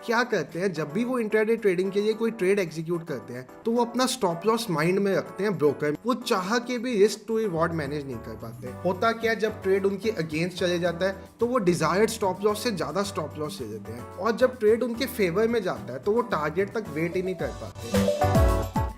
क्या करते हैं, जब भी वो इंट्राडे ट्रेडिंग के लिए कोई ट्रेड एग्जीक्यूट करते हैं तो वो अपना स्टॉप लॉस माइंड में रखते हैं ब्रोकर। वो चाह के भी रिस्क टू रिवॉर्ड मैनेज नहीं कर पाते। होता क्या है, जब ट्रेड उनके अगेंस्ट चले जाता है तो वो डिजायर्ड स्टॉप लॉस से ज्यादा स्टॉप लॉस ले लेते हैं, और जब ट्रेड उनके फेवर में जाता है तो वो टारगेट तक वेट ही नहीं कर पाते।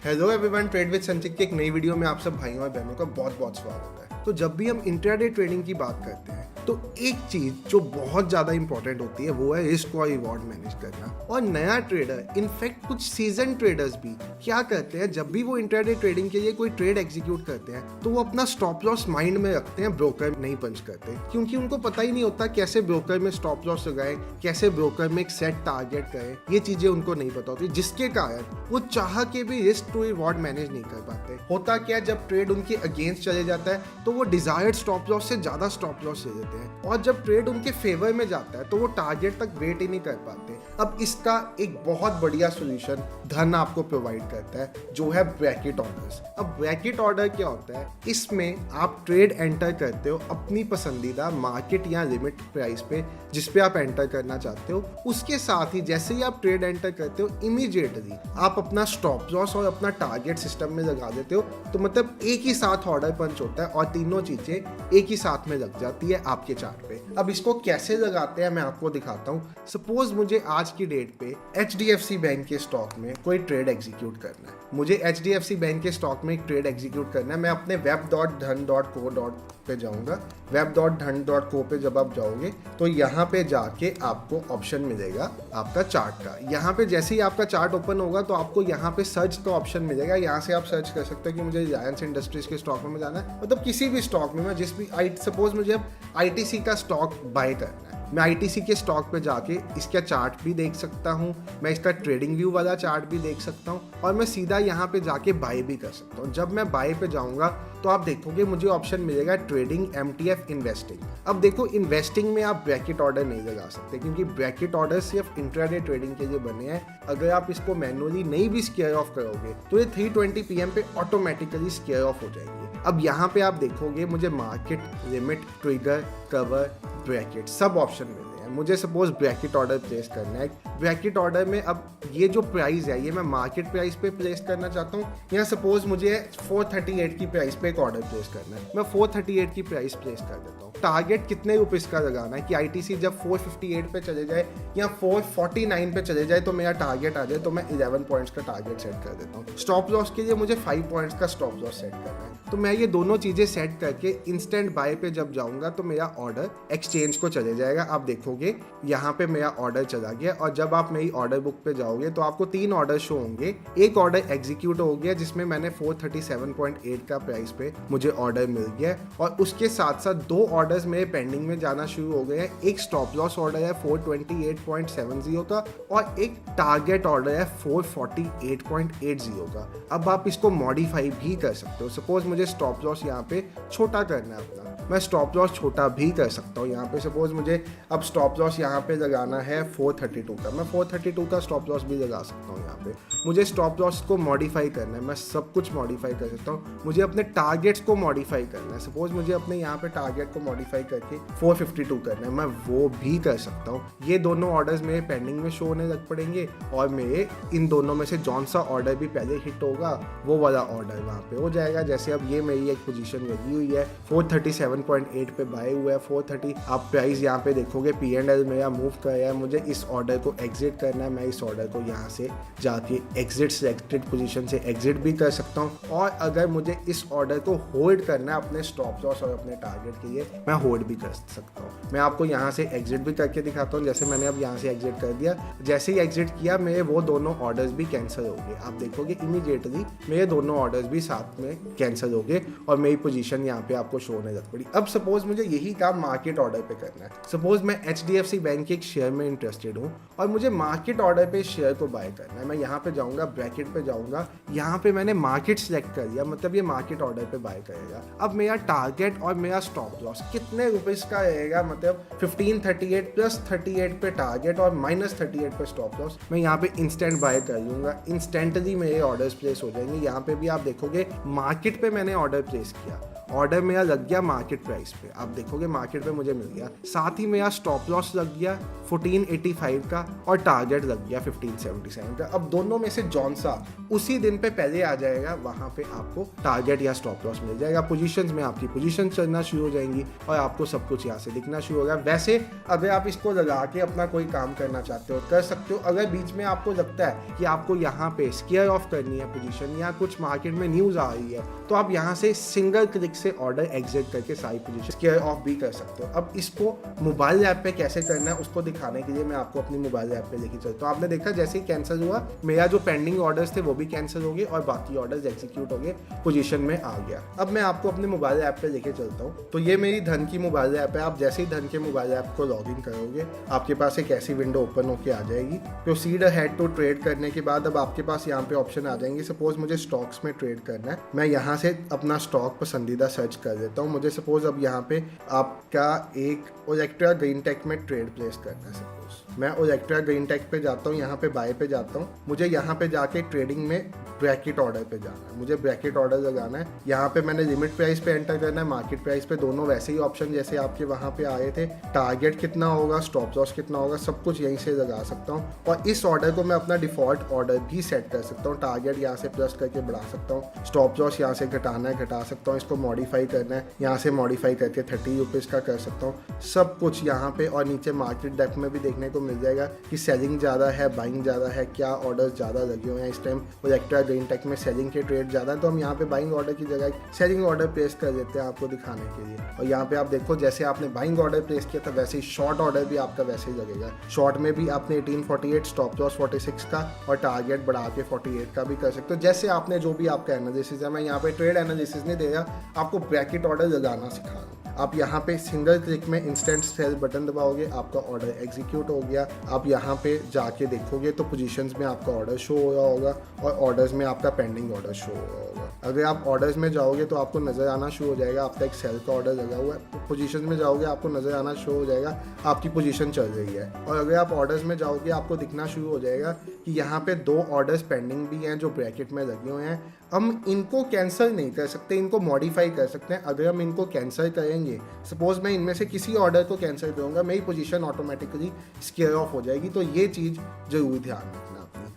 हेलो एवरीवन, ट्रेड विद संचित की एक नई वीडियो में आप सब भाइयों और बहनों का बहुत बहुत स्वागत है। तो जब भी हम इंट्राडे ट्रेडिंग की बात करते हैं तो एक चीज जो बहुत ज्यादा इंपॉर्टेंट होती है वो है रिस्क और रिवॉर्ड मैनेज करना। और नया ट्रेडर, इनफैक्ट कुछ सीजन ट्रेडर्स भी क्या करते हैं, जब भी वो इंट्राडे ट्रेडिंग के लिए कोई ट्रेड एग्जीक्यूट करते हैं तो वो अपना स्टॉप लॉस माइंड में रखते हैं, ब्रोकर नहीं पंच करते, क्योंकि उनको पता ही नहीं होता कैसे ब्रोकर में स्टॉप लॉस लगाए, कैसे ब्रोकर में एक सेट टारगेट करें। ये चीजें उनको नहीं पता होती, जिसके कारण वो चाह के भी रिस्क टू रिवॉर्ड मैनेज नहीं कर पाते। होता क्या, जब ट्रेड उनके अगेंस्ट चले जाता है तो वो डिजायर्ड स्टॉप लॉस से ज्यादा स्टॉप लॉस ले लेते हैं, और जब ट्रेड उनके फेवर में जाता है तो वो टारगेट तक वेट ही नहीं कर पाते। अब इसका एक बहुत बढ़िया सॉल्यूशन धन आपको प्रोवाइड करता है, जो है ब्रैकेट ऑर्डर्स। अब ब्रैकेट ऑर्डर क्या होता है, इसमें आप ट्रेड एंटर करते हो अपनी पसंदीदा मार्केट या लिमिट प्राइस पे जिस पे आप एंटर करना चाहते हो। उसके साथ ही जैसे ही आप ट्रेड एंटर करते हो इमीडिएटली आप अपना स्टॉप लॉस और अपना टारगेट सिस्टम में लगा देते हो। तो मतलब एक ही साथ ऑर्डर पंच होता है और तीनों चीजें एक ही साथ में लग जाती है आपके चार्ट पे। अब इसको कैसे लगाते हैं मैं आपको दिखाता हूँ। सपोज मुझे आज की डेट पे HDFC बैंक के स्टॉक में कोई ट्रेड एग्जीक्यूट करना है। मुझे HDFC बैंक के स्टॉक में एक ट्रेड एग्जीक्यूट करना है। मैं अपने web.dhan.co पे जाऊंगा। web.dhan.co पे जब आप जाओगे तो यहाँ पे जाके आपको ऑप्शन मिलेगा आपका चार्ट का। यहाँ पे जैसे ही आपका चार्ट ओपन होगा तो आपको यहाँ पे सर्च का ऑप्शन मिलेगा। यहाँ से आप सर्च कर सकते हो कि मुझे रिलायंस इंडस्ट्रीज के स्टॉक में जाना है, मतलब किसी भी स्टॉक में, मैं जिस भी सपोज मुझे अब ITC का स्टॉक बाय करना है, मैं ITC के स्टॉक पे जाके इसका चार्ट भी देख सकता हूँ, मैं इसका ट्रेडिंग व्यू वाला चार्ट भी देख सकता हूँ, और मैं सीधा यहाँ पे जाके बाय भी कर सकता हूँ। जब मैं बाय पे जाऊँगा तो आप देखोगे मुझे ऑप्शन मिलेगा ट्रेडिंग, MTF, इन्वेस्टिंग। अब देखो, इन्वेस्टिंग में आप ब्रैकेट ऑर्डर नहीं लगा सकते, क्योंकि ब्रैकेट ऑर्डर सिर्फ इंट्राडे ट्रेडिंग के लिए बने हैं। अगर आप इसको मैनुअली नहीं भी स्क्वायर ऑफ करोगे तो ये 3:20 PM पे ऑटोमेटिकली स्क्वायर ऑफ हो जाएंगे। अब यहाँ पे आप देखोगे मुझे market, limit, trigger, cover, bracket सब ऑप्शन मिल रहे हैं। मुझे सपोज ब्रैकेट ऑर्डर प्लेस करना है। ब्रैकेट ऑर्डर में अब ये जो प्राइस है ये मैं मार्केट प्राइस पे प्लेस करना चाहता हूँ, या सपोज मुझे 438 की प्राइस पे एक ऑर्डर प्लेस करना है, मैं 438 की प्राइस प्लेस कर देता हूँ। टारगेट कितने रुपीस का लगाना है कि ITC जब 458 पे चले जाए या 449 पे चले जाए तो मेरा टारगेट आ जाए, तो मैं 11 पॉइंट्स का टारगेट सेट कर देता हूँ। स्टॉप लॉस के लिए मुझे 5 पॉइंट्स का स्टॉप लॉस सेट करना है। तो मैं ये दोनों चीजें सेट करके इंस्टेंट बाय पे जब जाऊंगा तो मेरा ऑर्डर एक्सचेंज को चले जाएगा। आप देखोगे यहाँ पे मेरा ऑर्डर चला गया, और जब आप मेरी ऑर्डर बुक पे जाओगे तो आपको 3 ऑर्डर शो होंगे। एक ऑर्डर एग्जीक्यूट हो गया जिसमें मैंने 437.8 का प्राइस पे मुझे ऑर्डर मिल गया, और उसके साथ साथ 2 ऑर्डर्स मेरे पेंडिंग में जाना शुरू हो गए हैं। एक स्टॉप लॉस ऑर्डर है 428.70 का, और एक टारगेट ऑर्डर है 448.80 का। अब आप इसको मॉडिफाई भी कर सकते हो। सपोज मुझे स्टॉप लॉस यहाँ पे छोटा करना है अपना, मैं स्टॉप लॉस छोटा भी कर सकता हूँ। यहाँ पे सपोज मुझे अब स्टॉप लॉस यहाँ पे लगाना है 432 का, मैं 432 का स्टॉप लॉस भी लगा सकता हूँ। यहाँ पे मुझे स्टॉप लॉस को मॉडिफाई करना है, मैं सब कुछ मॉडिफाई कर सकता हूँ। मुझे अपने टारगेट्स को मॉडिफाई करना है, सपोज मुझे अपने यहाँ पे टारगेट को मॉडिफाई करके 452 करना है, मैं वो भी कर सकता हूँ। ये दोनों ऑर्डर्स मेरे पेंडिंग में शो होने लग पड़ेंगे, और मेरे इन दोनों में से जौन सा ऑर्डर भी पहले हिट होगा वो वाला ऑर्डर वहाँ पे हो जाएगा। जैसे अब ये मेरी एक पोजीशन लगी हुई है, 437.8 पे बाय हुआ है, 430 आप प्राइस यहाँ पे देखोगे P&L मेरा मूव कर रहा है। मुझे इस ऑर्डर को एग्जिट करना है, मैं इस ऑर्डर को यहाँ से जाके एग्जिट सिलेक्टेड पोजीशन से एग्जिट भी कर सकता हूँ। और अगर मुझे इस ऑर्डर को होल्ड करना है अपने स्टॉप लॉस और अपने टारगेट के लिए, मैं होल्ड भी कर सकता हूँ। मैं आपको यहाँ से एग्जिट भी करके दिखाता हूँ। जैसे मैंने अब यहाँ से एग्जिट कर दिया, जैसे ही एग्जिट किया मेरे वो दोनों ऑर्डर्स भी कैंसिल हो गए। आप देखोगे इमीडिएटली मेरे दोनों ऑर्डर्स भी साथ में कैंसिल हो गए, और मेरी पोजीशन यहाँ पे आपको शो होने लग पड़ी। अब सपोज मुझे यही काम मार्केट ऑर्डर पे करना है। सपोज मैं HDFC बैंक के एक शेयर में इंटरेस्टेड हूँ और मुझे मार्केट ऑर्डर पे शेयर को बाय करना है। मैं यहाँ पे जाऊँगा, ब्रैकेट पे जाऊँगा, यहाँ पे मैंने मार्केट सेलेक्ट कर लिया, मतलब ये मार्केट ऑर्डर पे बाय करेगा। अब मेरा टारगेट और मेरा स्टॉप लॉस कितने रुपीस का रहेगा, मतलब 1538 प्लस 38 पे टारगेट और -38 पे स्टॉप लॉस। मैं यहाँ पे इंस्टेंट बाय कर लूँगा, इंस्टेंटली मेरे ऑर्डर्स प्लेस हो जाएंगे। यहाँ पे भी आप देखोगे मार्केट पे मैंने ऑर्डर प्लेस किया ऑर्डर मेरा लग गया मार्केट प्राइस पे, आप देखोगे मार्केट पे मुझे मिल गया, साथ ही मेरा स्टॉप लॉस लग गया 1485 का और टारगेट लग गया 1577 का। अब दोनों में से जौन सा उसी दिन पे पहले आ जाएगा वहां पे आपको टारगेट या स्टॉप लॉस मिल जाएगा। पोजीशंस में आपकी पोजीशन चलना शुरू हो जाएंगी और आपको सब कुछ यहाँ से दिखना शुरू होगा। वैसे अगर आप इसको लगा के अपना कोई काम करना चाहते हो कर सकते हो। अगर बीच में आपको लगता है कि आपको यहाँ पे स्केयर ऑफ करनी है पोजीशन या कुछ मार्केट में न्यूज आ रही है तो आप यहाँ से सिंगल क्लिक से ऑर्डर एग्जिट करके सारी पोजीशन स्केयर ऑफ भी कर सकते हो। अब इसको मोबाइल ऐप पे कैसे करना है उसको दिखाने के लिए मैं आपको अपनी मोबाइल ऐप पे लेके चलता हूँ। आपने देखा जैसे ही कैंसिल हुआ मेरा जो पेंडिंग ऑर्डर्स थे वो भी कैंसिल हो गए और बाकी ऑर्डर्स एग्जीक्यूट हो गए, पोजीशन में आ गया। अब मैं आपको अपने मोबाइल ऐप पे लेके चलता हूँ। तो ये मेरी धन की मोबाइल ऐप है। आप जैसे ही धन के मोबाइल ऐप को लॉग इन करोगे आपके पास एक ऐसी विंडो ओपन होकर आ जाएगी। प्रोसीड अहेड टू ट्रेड करने के बाद अब आपके पास यहाँ पे ऑप्शन आ जाएंगे। सपोज मुझे स्टॉक्स में ट्रेड करना है, मैं यहाँ से अपना स्टॉक पसंदीदा सर्च कर देता हूँ। मुझे सपोज अब यहाँ पे आपका एक ओलेक्ट्रा ग्रीन टेक में ट्रेड प्लेस करना है। सपोज मैं ओलेक्ट्रा ग्रीन टेक पे जाता हूँ, यहाँ पे बाय पे जाता हूँ। मुझे यहाँ पे जाके ट्रेडिंग में ब्रैकेट ऑर्डर पे जाना है, मुझे ब्रैकेट ऑर्डर लगाना है। यहाँ पे मैंने लिमिट प्राइस पे एंटर करना है, मार्केट प्राइस पे, दोनों वैसे ही ऑप्शन जैसे आपके वहाँ पे आए थे। टारगेट कितना होगा, स्टॉप लॉस कितना होगा, सब कुछ यहीं से लगा सकता हूँ। और इस ऑर्डर को मैं अपना डिफॉल्ट ऑर्डर भी सेट कर सकता हूँ। टारगेट यहाँ से प्लस करके बढ़ा सकता हूँ, स्टॉप लॉस यहाँ से घटाना है घटा सकता हूँ, इसको मॉडिफाई करना है यहाँ से मॉडिफाई करके 30 रुपीज़ का कर सकता हूँ। सब कुछ यहाँ पे और नीचे मार्केट डेप्थ में भी देखने को मिल जाएगा कि सेलिंग ज़्यादा है बाइंग ज़्यादा है, क्या ऑर्डर ज़्यादा लगे हुए हैं। इस टाइम ओलेक्ट्रा ग्रीन टेक में सेलिंग के ट्रेड ज़्यादा है तो हम यहाँ पे बाइंग ऑर्डर की जगह सेलिंग ऑर्डर प्लेस कर देते हैं आपको दिखाने के लिए। और यहाँ पे आप देखो जैसे आपने बाइंग ऑर्डर प्लेस किया था वैसे ही शॉर्ट ऑर्डर भी आपका वैसे ही लगेगा। शॉर्ट में भी आपने 1848, स्टॉप लॉस 46 का और टारगेट बढ़ा के 48 का भी कर सकते हो। जैसे आपने जो भी आपका एनालिसिस है, मैं यहाँ पे ट्रेड एनालिसिस नहीं दे रहा, आपको ब्रैकेट ऑर्डर लगाना सिखा रहा हूँ। आप यहाँ पे सिंगल क्लिक में इंस्टेंट सेल बटन दबाओगे, आपका ऑर्डर एग्जीक्यूट हो गया। आप यहाँ पे जाके देखोगे तो पोजीशंस में आपका ऑर्डर शो हो रहा होगा और ऑर्डर्स में आपका पेंडिंग ऑर्डर शो हो रहा होगा। अगर आप ऑर्डर्स में जाओगे तो आपको नज़र आना शुरू हो जाएगा आपका एक सेल का ऑर्डर लगा हुआ है। पोजीशन में जाओगे आपको नज़र आना शुरू हो जाएगा आपकी पोजीशन चल रही है। और अगर आप ऑर्डर्स में जाओगे आपको दिखना शुरू हो जाएगा कि यहाँ पे 2 ऑर्डर्स पेंडिंग भी हैं जो ब्रैकेट में लगे हुए हैं। हम इनको कैंसिल नहीं कर सकते, इनको मॉडिफाई कर सकते हैं। अगर हम इनको कैंसिल करेंगे, सपोज मैं इनमें से किसी ऑर्डर को कैंसिल करूँगा, मेरी पोजीशन ऑटोमेटिकली स्केयर ऑफ हो जाएगी। तो ये चीज़ जरूर ध्यान रखना।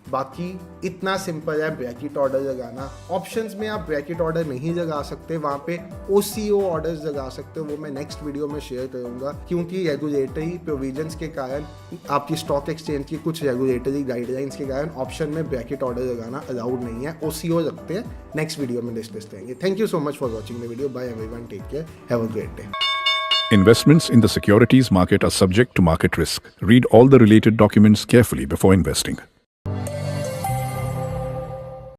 बाकी इतना सिंपल है ब्रैकेट ऑर्डर लगाना। ऑप्शंस में आप ब्रैकेट ऑर्डर नहीं लगा सकते, वहाँ पे OCO ऑर्डर्स लगा सकते हो, वो मैं नेक्स्ट वीडियो में शेयर करूँगा। क्योंकि रेगुलेटरी प्रोविजंस के कारण, आपकी स्टॉक एक्सचेंज की कुछ रेगुलेटरी गाइडलाइंस के कारण ऑप्शन में ब्रैकेट ऑर्डर लगाना अलाउड नहीं है। OCO रखते हैं, नेक्स्ट वीडियो में डिस्कस करेंगे। Thank you so much for watching the video. Bye everyone, take care, have a great day. Investments in the securities market are subject to market risk. Read all the related documents carefully before investing.